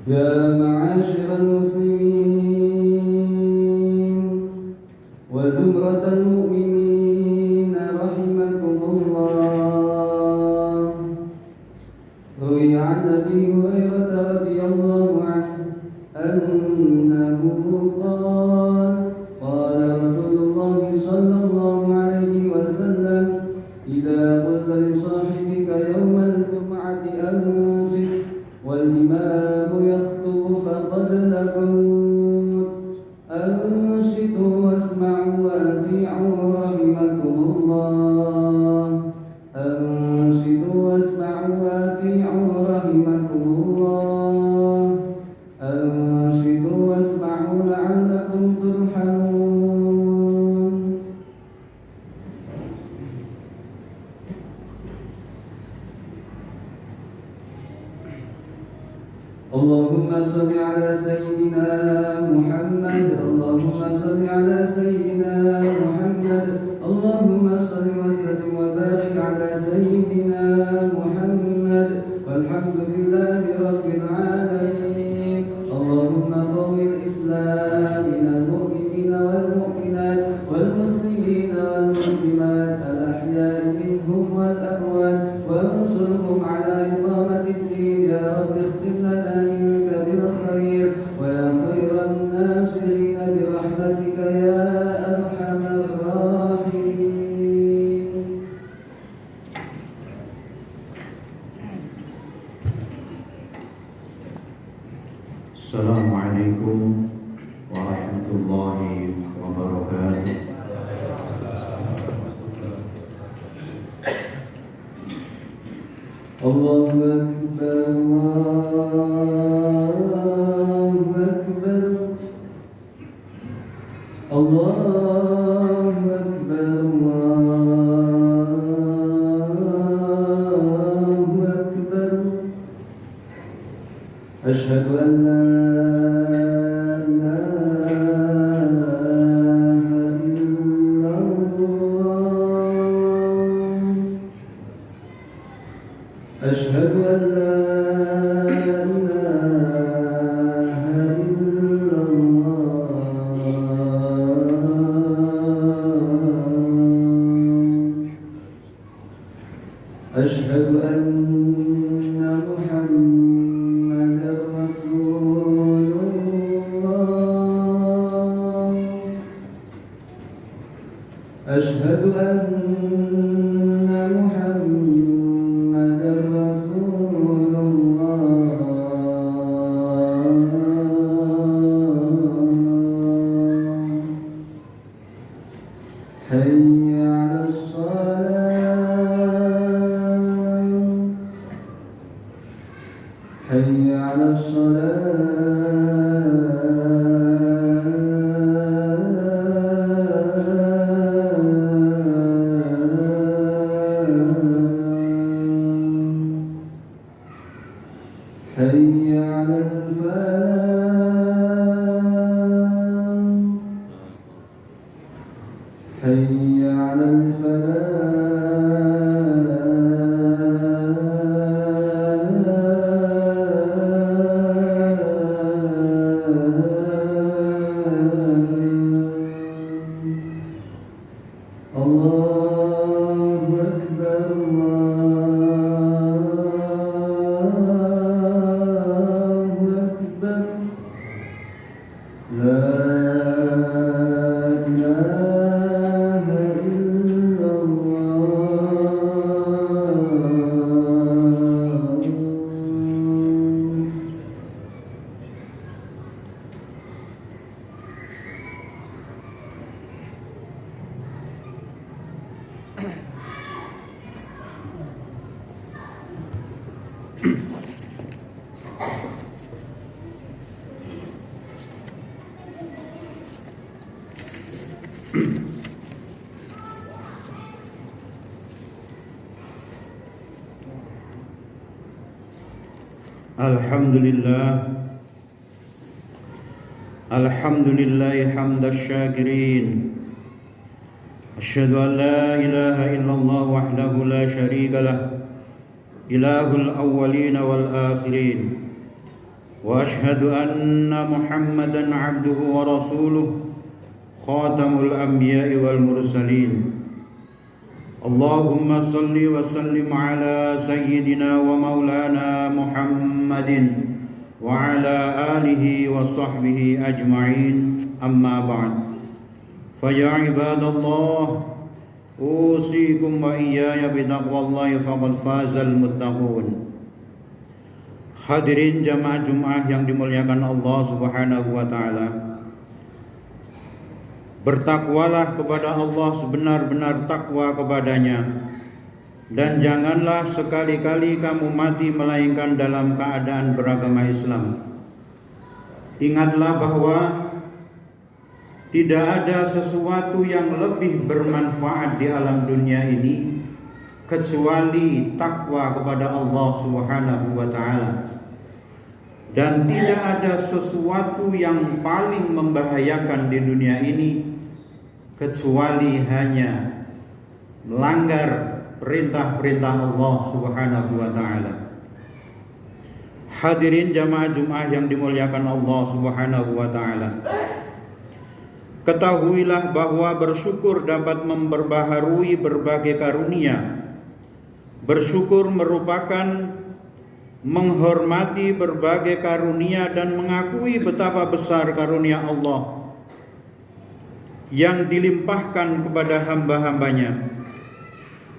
يا معاشر المسلمين وزمرة المؤمنين رحمكم الله. روي عن أبي هريرة رضي الله عنه أنه قال قال رسول الله صلى الله عليه وسلم: إذا قلت لصاحبك يوم الجمعة أنصت والإمام يخطب فقد لغوت، أنصتوا واسمعوا وأطيعوا رحمكم الله. أنصتوا واسمعوا وأطيعوا رحمكم الله. أنصتوا واسمعوا لعلكم ترحمون. اللهم صل على سيدنا محمد. اللهم صل على سيدنا محمد. اللهم صل وسلم وبارك على سيدنا محمد والحمد لله رب العالمين. اللهم قوم الإسلام من المؤمنين والمؤمنات والمسلمين والمسلمات الأحياء منهم والأموات وانصرهم على إقامة الدين يا رب. اختم لنا منك بالخير ويا خير الناصرين برحمتك يا أرحم الراحمين. السلام عليكم ورحمة الله وبركاته. الله أكبر الله أكبر الله أكبر الله أكبر. أشهد أن لا أشهد أن لا إله إلا الله. أشهد أن محمدا رسول الله. أشهد أن حي على الصلاة حي على الصلاة حي على الفلاح حي على الفلاح. الله أكبر الله أكبر. لا إله إلا الله. الحمد لله حمد الشاكرين. أشهد أن لا إله إلا الله وحده لا شريك له إله الأولين والآخرين. وأشهد أن محمدا عبده ورسوله خاتم الأنبياء والمرسلين اللهم صل وسلم على سيدنا ومولانا محمد وعلى آله وصحبه أجمعين أما بعد فيا عباد الله أوصيكم وإياي بتقوى الله فقد فاز المتقون. Hadirin jamaah Jumat yang dimuliakan Allah Subhanahu wa taala. Bertakwalah kepada Allah sebenar-benar takwa kepadanya, dan janganlah sekali-kali kamu mati melainkan dalam keadaan beragama Islam. Ingatlah bahwa tidak ada sesuatu yang lebih bermanfaat di alam dunia ini kecuali takwa kepada Allah Subhanahu wa taala. Dan tidak ada sesuatu yang paling membahayakan di dunia ini kecuali hanya melanggar perintah-perintah Allah Subhanahu wa taala. Hadirin jamaah Jumat yang dimuliakan Allah Subhanahu wa taala. Ketahuilah bahwa bersyukur dapat memperbaharui berbagai karunia. Bersyukur merupakan menghormati berbagai karunia dan mengakui betapa besar karunia Allah yang dilimpahkan kepada hamba-hambanya.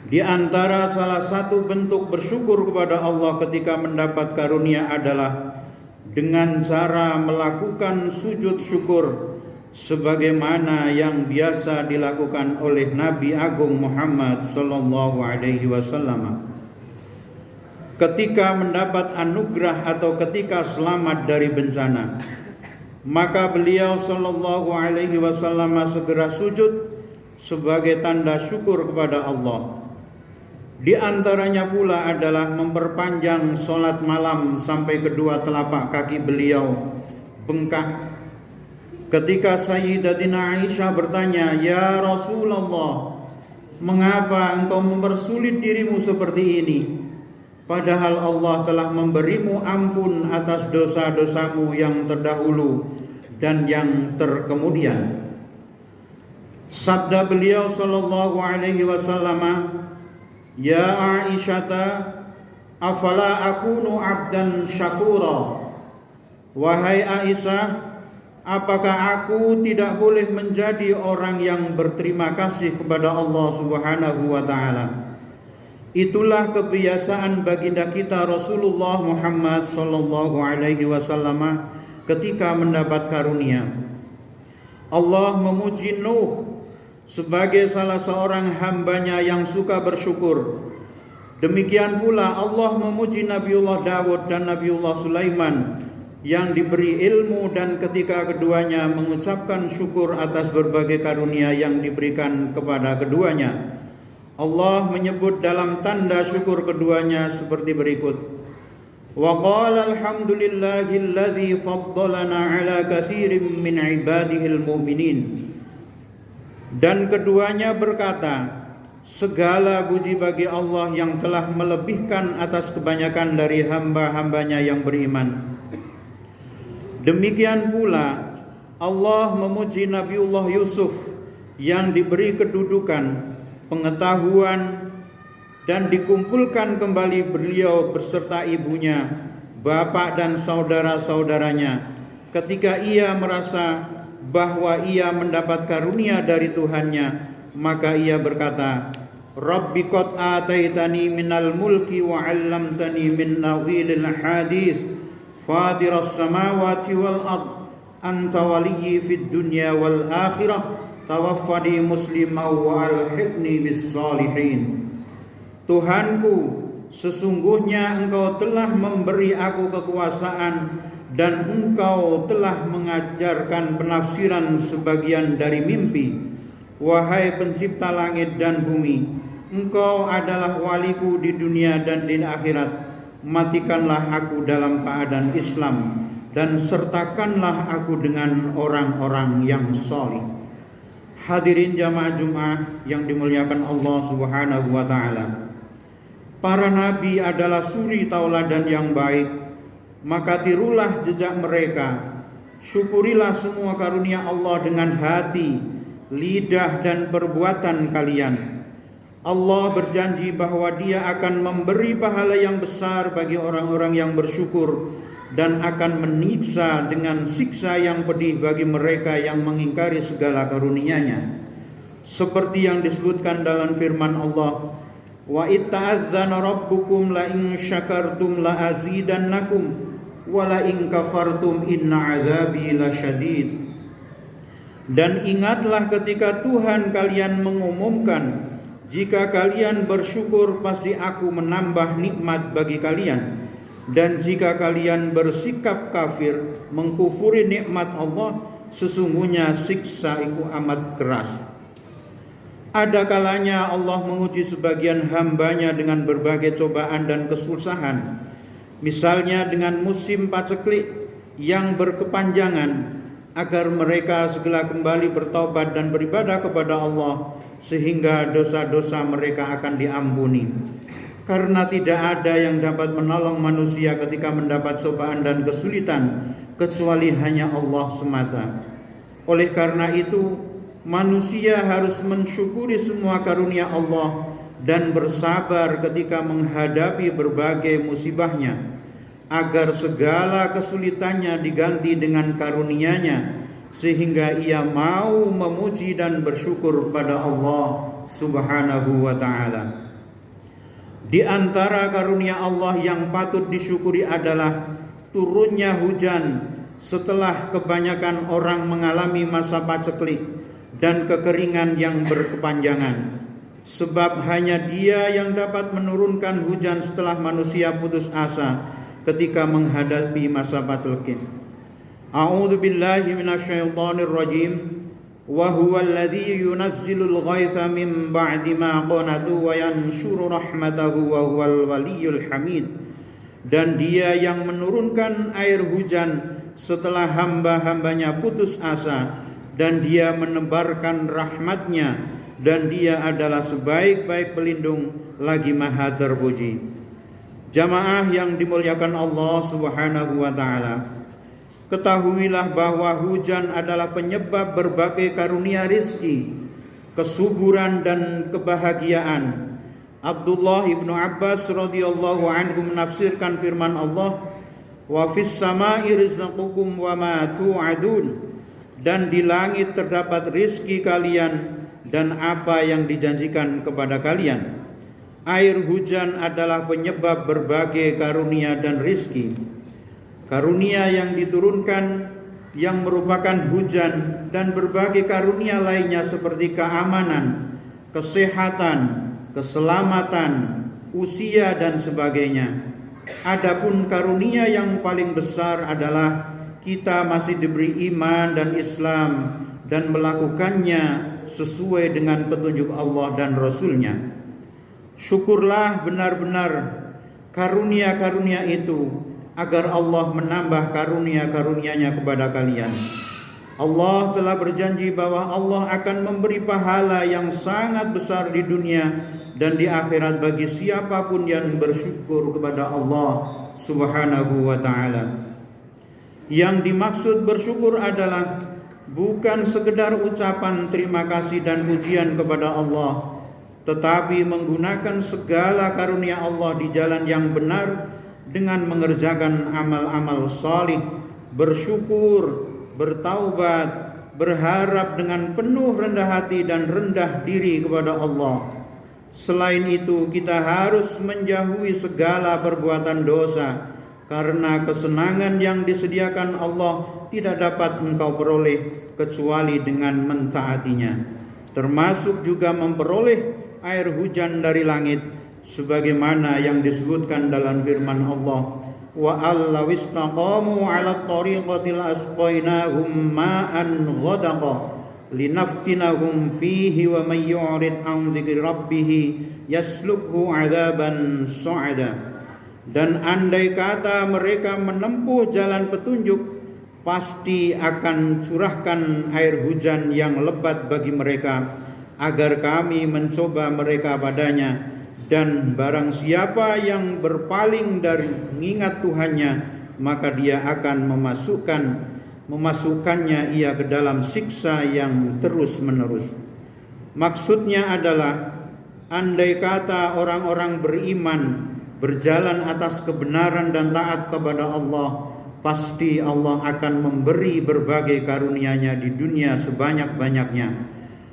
Di antara salah satu bentuk bersyukur kepada Allah ketika mendapat karunia adalah dengan cara melakukan sujud syukur sebagaimana yang biasa dilakukan oleh Nabi Agung Muhammad sallallahu alaihi wasallam. Ketika mendapat anugerah atau ketika selamat dari bencana, maka beliau sallallahu alaihi wasallam segera sujud sebagai tanda syukur kepada Allah. Di antaranya pula adalah memperpanjang salat malam sampai kedua telapak kaki beliau bengkak. Ketika Sayyidatina Aisyah bertanya, "Ya Rasulullah, mengapa engkau mempersulit dirimu seperti ini? Padahal Allah telah memberimu ampun atas dosa-dosamu yang terdahulu dan yang terkemudian." Sabda beliau sallallahu alaihi wasallam, "Ya Aisyata, afala akunu abdan syakura?" Wahai Aisyah, apakah aku tidak boleh menjadi orang yang berterima kasih kepada Allah Subhanahu wa taala? Itulah kebiasaan baginda kita Rasulullah Muhammad sallallahu alaihi wasallam ketika mendapat karunia. Allah memuji Nuh sebagai salah seorang hambanya yang suka bersyukur. Demikian pula Allah memuji Nabiullah Daud dan Nabiullah Sulaiman yang diberi ilmu, dan ketika keduanya mengucapkan syukur atas berbagai karunia yang diberikan kepada keduanya, Allah menyebut dalam tanda syukur keduanya seperti berikut. Wa qala alhamdulillahilladzi faddalana ala katsirin min ibadihil mu'minin. Dan keduanya berkata, segala puji bagi Allah yang telah melebihkan atas kebanyakan dari hamba-hambanya yang beriman. Demikian pula Allah memuji Nabiullah Yusuf yang diberi kedudukan, pengetahuan, dan dikumpulkan kembali beliau beserta ibunya, bapak dan saudara-saudaranya ketika ia merasa bahwa ia mendapat karunia dari Tuhannya. Maka ia berkata, Rabbi qad ataitani minal mulki wa 'allamtani min nawilil hadith fadiras samawati wal ard anta waliyyi fid dunya wal akhirah tawaffani musliman wa alhiqni bis salihin. Tuhanku, sesungguhnya engkau telah memberi aku kekuasaan dan engkau telah mengajarkan penafsiran sebagian dari mimpi. Wahai pencipta langit dan bumi, engkau adalah waliku di dunia dan di akhirat. Matikanlah aku dalam keadaan Islam dan sertakanlah aku dengan orang-orang yang salih. Hadirin jamaah Jumat yang dimuliakan Allah Subhanahu wa taala. Para nabi adalah suri tauladan yang baik maka tirulah jejak mereka. Syukurilah semua karunia Allah dengan hati, lidah dan perbuatan kalian. Allah berjanji bahwa Dia akan memberi pahala yang besar bagi orang-orang yang bersyukur dan akan menyiksa dengan siksa yang pedih bagi mereka yang mengingkari segala karunia-Nya. Seperti yang disebutkan dalam firman Allah, wa itta'adzana rabbukum la in syakartum la azidannakum wa la in kafartum inna adzabi lasyadid. Dan ingatlah ketika Tuhan kalian mengumumkan, jika kalian bersyukur pasti aku menambah nikmat bagi kalian, dan jika kalian bersikap kafir mengkufuri nikmat Allah, sesungguhnya siksa itu amat keras. Ada kalanya Allah menguji sebagian hambanya dengan berbagai cobaan dan kesusahan. Misalnya dengan musim paceklik yang berkepanjangan, agar mereka segera kembali bertaubat dan beribadah kepada Allah, sehingga dosa-dosa mereka akan diampuni. Karena tidak ada yang dapat menolong manusia ketika mendapat cobaan dan kesulitan, kecuali hanya Allah semata. Oleh karena itu, manusia harus mensyukuri semua karunia Allah dan bersabar ketika menghadapi berbagai musibahnya, agar segala kesulitannya diganti dengan karunia-Nya, sehingga ia mau memuji dan bersyukur kepada Allah Subhanahu wa ta'ala. Di antara karunia Allah yang patut disyukuri adalah turunnya hujan setelah kebanyakan orang mengalami masa paceklik dan kekeringan yang berkepanjangan. Sebab hanya Dia yang dapat menurunkan hujan setelah manusia putus asa ketika menghadapi masa paceklik. A'udzu billahi minasyaitonir rajim. Wa huwal ladzi yunazzilul ghaitsa min ba'di ma qanatu wa yanshuru rahmatahu wa huwal waliyyul hamid. Dan Dia yang menurunkan air hujan setelah hamba-hambanya putus asa, dan Dia menebarkan rahmat-Nya, dan Dia adalah sebaik-baik pelindung lagi maha terpuji. Jamaah yang dimuliakan Allah Subhanahu wa ta'ala, ketahuilah bahwa hujan adalah penyebab berbagai karunia rizki, kesuburan dan kebahagiaan. Abdullah ibnu Abbas radhiyallahu anhu menafsirkan firman Allah, wa fis sama'i rizqukum wa ma tu'adun. Dan di langit terdapat rizki kalian dan apa yang dijanjikan kepada kalian. Air hujan adalah penyebab berbagai karunia dan rizki. Karunia yang diturunkan yang merupakan hujan dan berbagai karunia lainnya seperti keamanan, kesehatan, keselamatan, usia dan sebagainya. Adapun karunia yang paling besar adalah kita masih diberi iman dan Islam dan melakukannya sesuai dengan petunjuk Allah dan Rasul-Nya. Syukurlah benar-benar karunia-karunia itu, agar Allah menambah karunia-karunia-Nya kepada kalian. Allah telah berjanji bahwa Allah akan memberi pahala yang sangat besar di dunia dan di akhirat bagi siapapun yang bersyukur kepada Allah Subhanahu wa ta'ala. Yang dimaksud bersyukur adalah bukan sekedar ucapan terima kasih dan pujian kepada Allah, tetapi menggunakan segala karunia Allah di jalan yang benar dengan mengerjakan amal-amal salih, bersyukur, bertaubat, berharap dengan penuh rendah hati dan rendah diri kepada Allah. Selain itu, kita harus menjauhi segala perbuatan dosa, karena kesenangan yang disediakan Allah tidak dapat engkau peroleh kecuali dengan mentaatinya, termasuk juga memperoleh air hujan dari langit, sebagaimana yang disebutkan dalam firman Allah, wa allaw istaqamu 'ala at-tariqati la-asqaynahum ma'an ghadaqa linaftinahum fihi wa may yu'rid 'an dzikri rabbih yaslukhu 'adzaban su'ada. Dan andai kata mereka menempuh jalan petunjuk, pasti akan curahkan air hujan yang lebat bagi mereka, agar kami mencoba mereka padanya. Dan barang siapa yang berpaling dari mengingat Tuhannya, maka dia akan memasukkannya ia ke dalam siksa yang terus-menerus. Maksudnya adalah, andai kata orang-orang beriman berjalan atas kebenaran dan taat kepada Allah, pasti Allah akan memberi berbagai karunia-Nya di dunia sebanyak-banyaknya,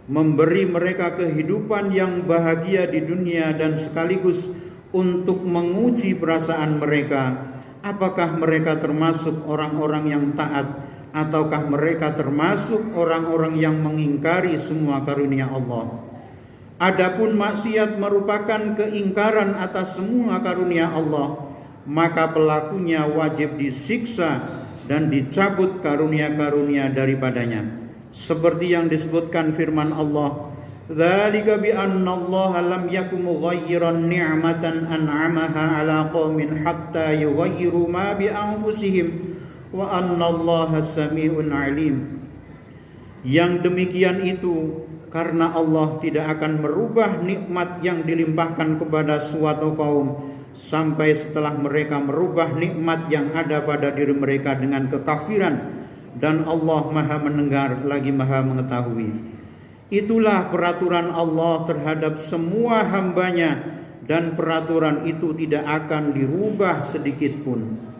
memberi mereka kehidupan yang bahagia di dunia dan sekaligus untuk menguji perasaan mereka, apakah mereka termasuk orang-orang yang taat ataukah mereka termasuk orang-orang yang mengingkari semua karunia Allah. Adapun maksiat merupakan keingkaran atas semua karunia Allah, maka pelakunya wajib disiksa dan dicabut karunia-karunia daripadanya. Seperti yang disebutkan firman Allah, "Dzalika bi anna Allah lam yakum mughayyiran ni'matan an'amaha 'ala qaumin hatta yughayyiru ma bi anfusihim wa anna Allaha sami'un 'alim." Yang demikian itu karena Allah tidak akan merubah nikmat yang dilimpahkan kepada suatu kaum sampai setelah mereka merubah nikmat yang ada pada diri mereka dengan kekafiran, dan Allah Maha mendengar lagi Maha mengetahui. Itulah peraturan Allah terhadap semua hambanya, dan peraturan itu tidak akan dirubah sedikit pun.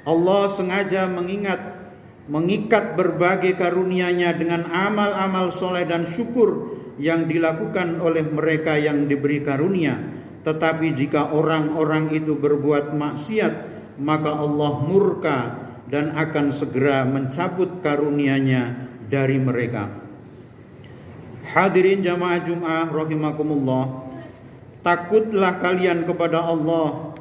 Allah sengaja mengikat berbagai karunia-Nya dengan amal-amal soleh dan syukur yang dilakukan oleh mereka yang diberi karunia. Tetapi jika orang-orang itu berbuat maksiat, maka Allah murka dan akan segera mencabut karunia-Nya dari mereka. Hadirin jamaah Jum'ah rahimakumullah, takutlah kalian kepada Allah,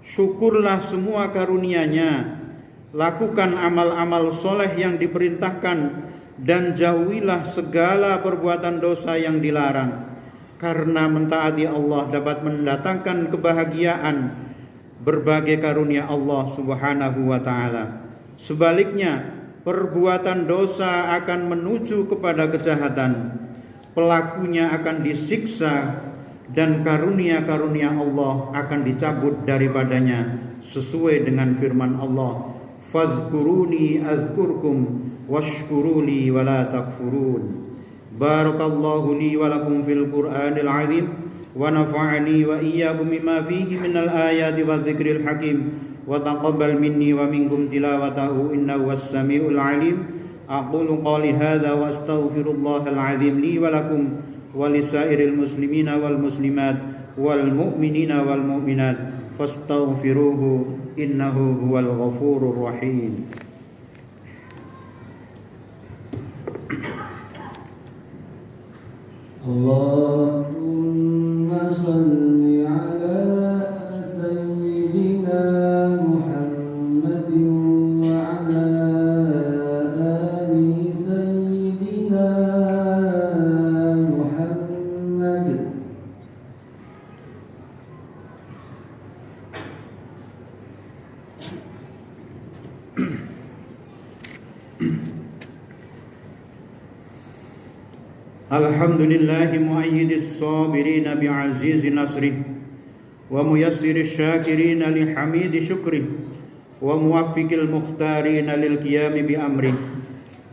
syukurlah semua karunia-Nya, lakukan amal-amal soleh yang diperintahkan, dan jauhilah segala perbuatan dosa yang dilarang. Karena mentaati Allah dapat mendatangkan kebahagiaan berbagai karunia Allah Subhanahu wa ta'ala. Sebaliknya, perbuatan dosa akan menuju kepada kejahatan, pelakunya akan disiksa, dan karunia-karunia Allah akan dicabut daripadanya sesuai dengan firman Allah, "Fazkuruni azkurkum washkuruli wala takfurun." Barakallahu li wa lakum fil Qur'anil azim wa nafa'ani wa iyyakum bima fihi minal ayati wadh-dhikril hakim wa taqabbal minni wa minkum tilawatahu innahu was-sami'ul alim. Aqulu qali hadza wa astaghfirullahal azim li wa lakum wa lisairil muslimina wal muslimat wal mu'minina wal mu'minat fastaghfiruhu innahu huwal ghafurur rahim. Allahumma salli ala sayyidina Muhammadin wa ala ali sayyidina Muhammad. Alhamdulillahi mu'ayyidis sabirina bi'azizi nasrih wa muyassiris syakirina lihamidi syukrih wa muwaffiqil mukhtarina lil qiyami bi amrih.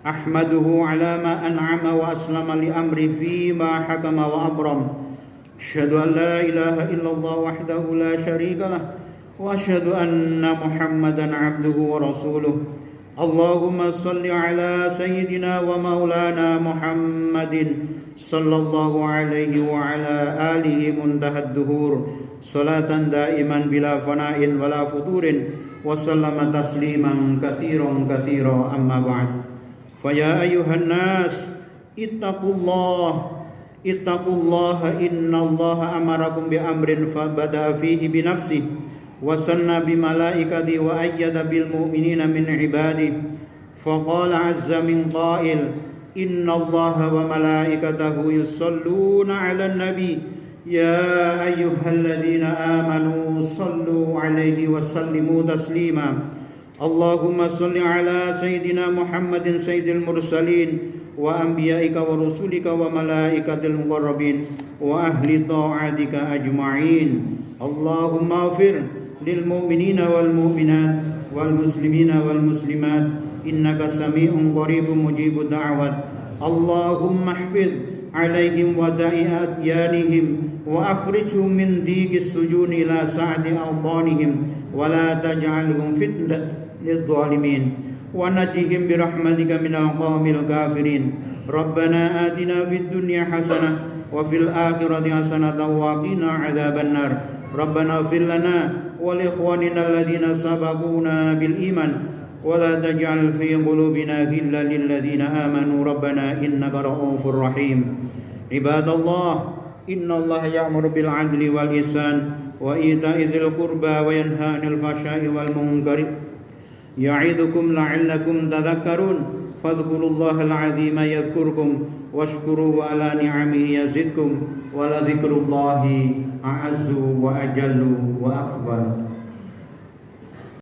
Ahmaduhu ala ma an'ama wa aslama li amri fima hakama wa abram. Asyhadu an la ilaha illallah wahdahu la syarika lah wa asyhadu anna Muhammadan abduhu wa rasuluh. Allahumma salli ala sayyidina wa maulana Muhammadin sallallahu alaihi wa ala alihi muntahad duhur, salatan daiman bila fana'in wala futurin, wa sallama tasliman katsiran katsira, amma ba'd. Faya ayuhan nas ittaqullaha innallaha amarakum bi amrin fabada'a fihi bi nafsihi wa sanna bi malaikati wa ayyada bil mu'minina min ibadihi faqala azza min qail innallaha wa malaikatahu yusalluna 'alan nabi ya ayyuhalladzina amanu sallu 'alaihi wa sallimu taslima. Allahumma salli ala sayyidina Muhammadin sayyidil mursalin wa anbiya'ika wa rusulika wa malaikatil muqarrabin wa ahli ta'atika ajma'in. Allahumma ighfir lil mu'minina wal mu'minat والمسلمين والمسلمات إنك سميع قريب مجيب الدعوات اللهم احفظ عليهم وداء أديانهم وأخرجهم من ضيق السجون إلى سعة أوطانهم ولا تجعلهم فتنة للظالمين ونجهم برحمتك من القوم الكافرين ربنا آتنا في الدنيا حسنة وفي الآخرة حسنة وقنا عذاب النار ربنا اغفر لنا ولإخواننا الذين سبقونا بالإيمان ولا تجعل في قلوبنا غلا للذين آمنوا ربنا إنك رؤوف رحيم عباد الله إن الله يأمر بالعدل والإحسان وإيتاء ذي القربى وينهى عن الفحشاء والمنكر يعظكم لعلكم تذكرون فاذكروا الله العظيم يذكركم واشكروه على نعمه يزدكم ولذكر الله أعز وأجل وأكبر